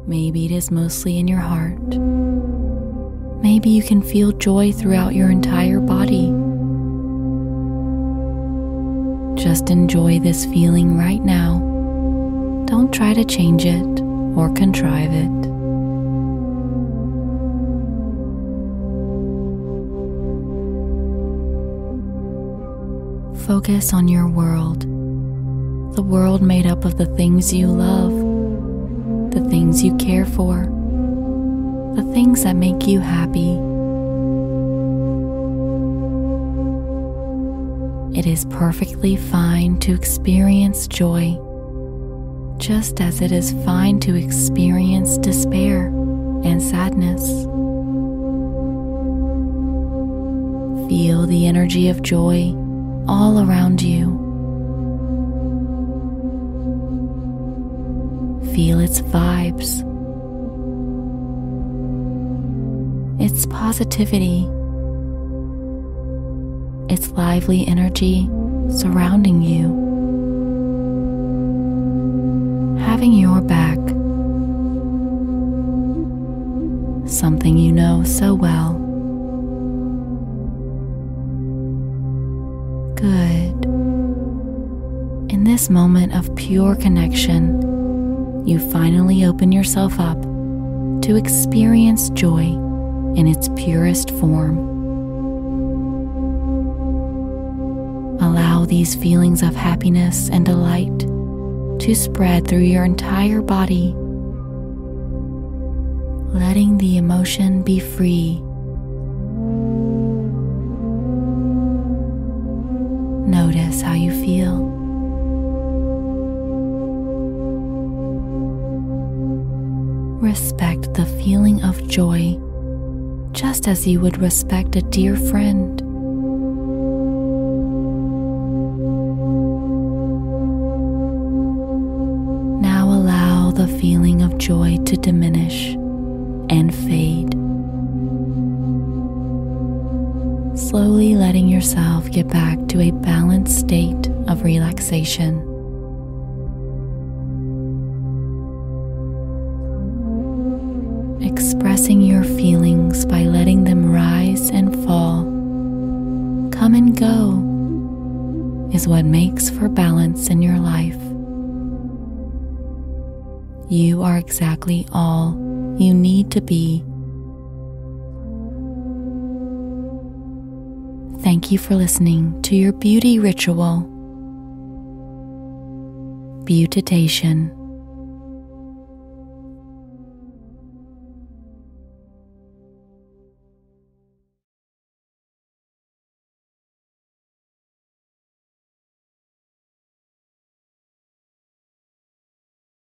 Maybe it is mostly in your heart. Maybe you can feel joy throughout your entire body. Just enjoy this feeling right now. Don't try to change it or contrive it. Focus on your world, the world made up of the things you love, the things you care for, the things that make you happy. It is perfectly fine to experience joy, just as it is fine to experience despair and sadness. Feel the energy of joy all around you. Feel its vibes, its positivity, its lively energy surrounding you, having your back, something you know so well. Good. In this moment of pure connection, you finally open yourself up to experience joy in its purest form. Allow these feelings of happiness and delight to spread through your entire body, letting the emotion be free. Notice how you feel. Respect the feeling of joy, just as you would respect a dear friend. Now allow the feeling of joy to diminish and fade, slowly letting yourself get back to a balanced state of relaxation. Expressing your feelings by letting them rise and fall, come and go, is what makes for balance in your life. You are exactly all you need to be. Thank you for listening to your beauty ritual. Beautitation.